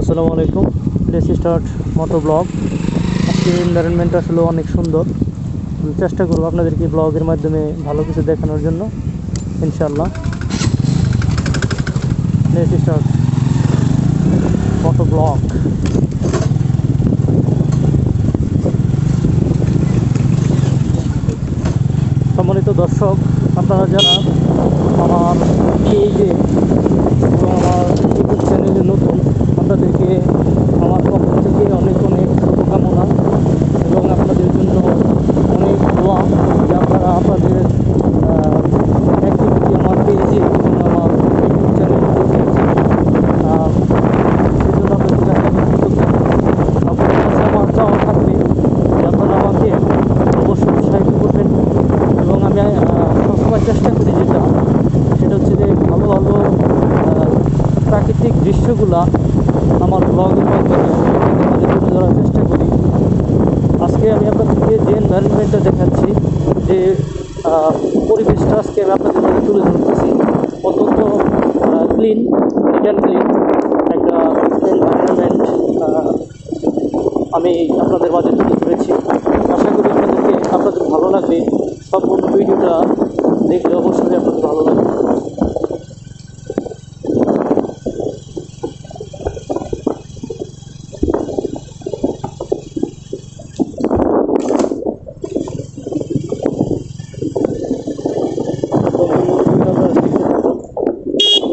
আসসালামু আলাইকুম। Let's start moto vlog. আজকের এনভায়রনমেন্ট আসলে অনেক সুন্দর। আমি চেষ্টা করব আপনাদেরকে ব্লগের মাধ্যমে ভালো কিছু দেখানোর জন্য, ইনশাআল্লাহ। Let's start moto vlog. সম্মানিত দর্শক, আপনারা যারা আমার পেজে এবং আমার ইউটিউব চ্যানেলে নতুন, আপনাদেরকে আমার পক্ষ থেকে অনেক অনেক শুভকামনা এবং আপনাদের জন্য অনেক দোয়া যে আপনারা আপনাদের অ্যাক্টিভিটি আমার পেজে এবং আমার ইউটিউব চ্যানেলে দেখিয়েছেন। সেজন্য আপনাদের কাছে আমি কৃতজ্ঞ। আপনাদের কাছে আমার চাওয়া থাকবে যে আপনারা আমাকে অবশ্যই উৎসাহিত করবেন এবং আমি সবসময় চেষ্টা করি সেটা হচ্ছে যে ভালো ভালো প্রাকৃতিক দৃশ্যগুলা আমার ব্লগের মাধ্যমে আপনাদের মাঝে তুলে ধরার চেষ্টা করি। আজকে আমি আপনাদেরকে যে এনভায়রনমেন্টটা দেখাচ্ছি, যে পরিবেশটা আজকে আমি আপনাদের মাঝে তুলে ধরতেছি, অত্যন্ত ক্লিন, নিট অ্যান্ড ক্লিন একটা এনভায়রনমেন্ট আমি আপনাদের মাঝে তুলে ধরেছি। আশা করি আপনাদের ভালো লাগবে। সম্পূর্ণ ভিডিওটা দেখলে অবশ্যই আপনাদের ভালো লাগবে।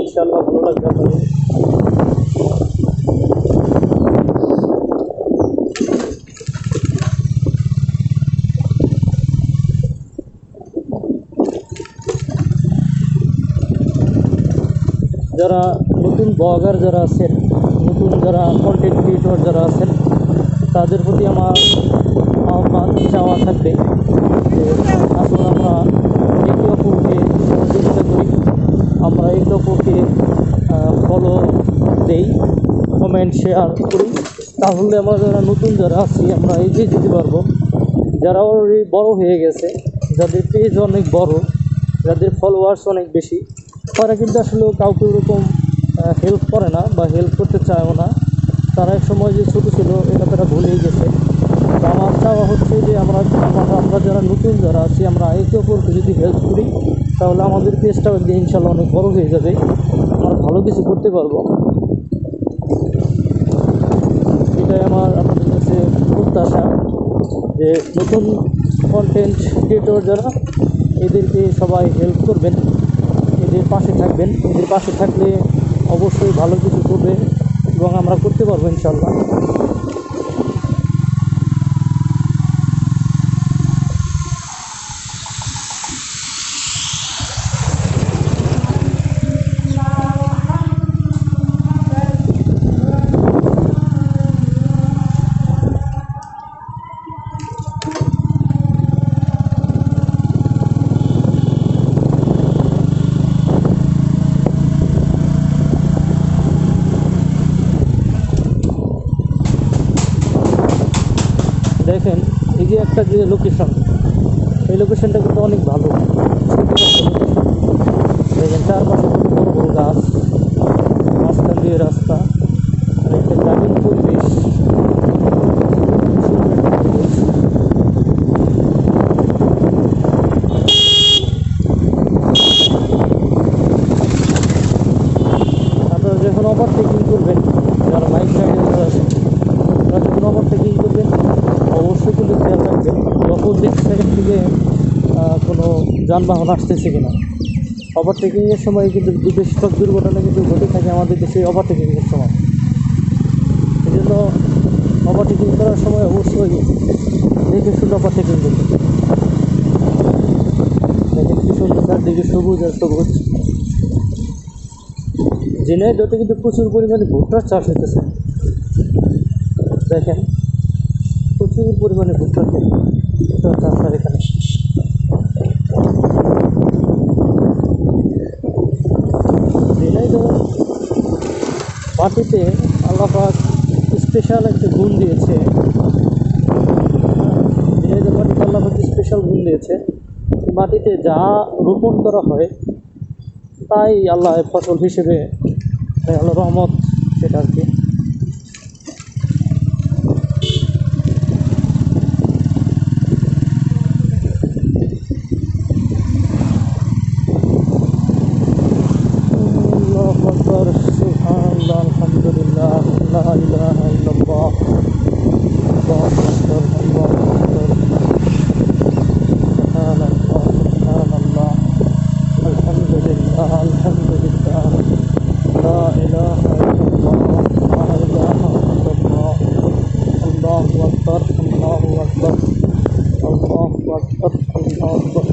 ইনশাআল্লাহ ভালো লাগবে আপনাদের। যারা নতুন ব্লগার যারা আছেন, নতুন যারা কন্টেন্ট ক্রিয়েটর যারা আছেন, তাদের প্রতি আমার আহ্বান চাওয়া থাকবে যে আসলে আমরা একে অপরকে সহযোগিতা করি, আমরা একে অপরকে ফলো দেই, কমেন্ট শেয়ার করি। তাহলে আমরা যারা নতুন যারা আছি আমরা এগিয়ে যেতে পারবো। যারা অলরেডি বড় হয়ে গেছে, যাদের পেজ অনেক বড়, যাদের ফলোয়ার্স অনেক বেশি, তারা কিন্তু আসলে কাউকে ওরকম হেল্প করে না বা হেল্প করতে চায়ও না। তারা এক সময় যে ছোটো ছিল এটা তারা ভুলেই গেছে। তো আমার চাওয়া হচ্ছে যে আমরা যারা নতুন যারা আছি, আমরা একে অপরকে যদি হেল্প করি তাহলে আমাদের পেজটাও একদিন ইনশাল্লাহ অনেক বড় হয়ে যাবে, আমরা ভালো কিছু করতে পারবো। এটাই আমার আপনাদের কাছে প্রত্যাশা যে নতুন কন্টেন্ট ক্রিয়েটর যারা, এদেরকে সবাই হেল্প করবেন, এদের পাশে থাকবেন। এদের পাশে থাকলে অবশ্যই ভালো কিছু করবে এবং আমরা করতে পারবো ইনশাল্লাহ। দেখেন, এই যে একটা যে লোকেশন, এই লোকেশনটা কিন্তু অনেক ভালো। দেখেন চারপাশে কত বড় বড় গাছ, মাঝখান দিয়ে রাস্তা, আর একটা গ্রামীণ পরিবেশ। আপনারা যখন ওভারটেকিং করবেন, যারা বাইক রাইডে যারা আছেন, তারা যখন ওভারটেকিং করবেন অবশ্যই কিন্তু খেয়াল রাখবেন অপোজিট সাইড থেকে কোনো যানবাহন আসতেছে কিনা। ওভারটেকিংয়ের সময় কিন্তু বেশিরভাগ দুর্ঘটনা কিন্তু ঘটে থাকে আমাদের দেশে ওভারটেকিংয়ের সময়। এই জন্য ওভারটেকিং করার সময় অবশ্যই দেখে শুধু ওভারটেকিং করবেন। দেখেন কি সুন্দর, চারদিকে সবুজ আর সবুজ। ঝিনাইদহে কিন্তু প্রচুর পরিমাণে ভুট্টার চাষ হইতেছে। দেখেন প্রচুর পরিমাণে ভুট্টার চাষ হয় এখানে। ঝিনাইদহ মাটিতে আল্লাহ পাক স্পেশাল একটা গুণ দিয়েছে। ঝিনাইদহ মাটিতে আল্লাহ পাক স্পেশাল গুণ দিয়েছে। মাটিতে যা রোপণ করা হয় তাই আল্লাহ ফসল হিসেবে আল্লাহ রহমত, সেটা আর কি। لا إله إلا الله الله أكبر الله أكبر سبحان الله سبحان الله الحمد لله الحمد لله لا إله إلا الله لا إله إلا الله الله أكبر الله أكبر الله أكبر الله أكبر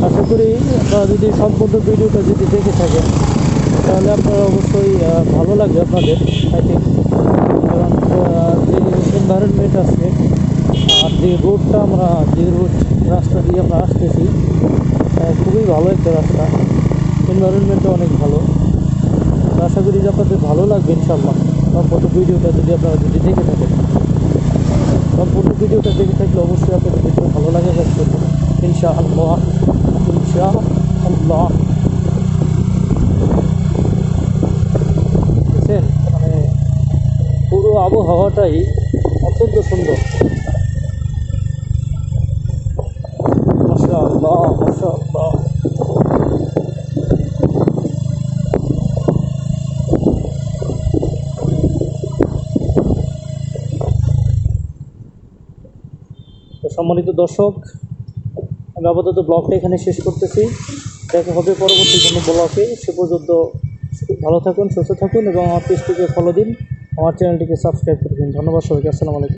আশা করি আপনারা যদি সম্পূর্ণ ভিডিওটা যদি দেখে থাকেন তাহলে আপনারা অবশ্যই ভালো লাগবে আপনাদের আই থিঙ্ক। কারণ যে এনভায়রনমেন্ট আছে আর যে রোডটা আমরা যে রোড রাস্তা দিয়ে আমরা আসতেছি খুবই ভালো একটা রাস্তা, এনভায়রনমেন্টটা অনেক ভালো। তো আশা করি যে আপনাদের ভালো লাগবে ইনশাল্লাহ সম্পূর্ণ ভিডিওটা যদি আপনারা যদি দেখে থাকেন। সম্পূর্ণ ভিডিওটা দেখে থাকলে অবশ্যই আপনাদের ভিডিও ভালো লাগে ইনশাআল্লাহ ইনশাআল্লাহ। বুঝছেন, মানে পুরো আবহাওয়াটাই অত্যন্ত সুন্দর। মাশাআল্লাহ মাশাআল্লাহ। তো সম্মানিত দর্শক, আমি আপাতত ব্লগটা এখানে শেষ করতেছি। দেখা হবে পরবর্তী কোনো ব্লগে। সে পর্যন্ত ভালো থাকুন, সুস্থ থাকুন এবং আমার পেজটিকে ফলো দিন, আমার চ্যানেলটিকে সাবস্ক্রাইব করে দিন। ধন্যবাদ সবাইকে। আসসালামু আলাইকুম।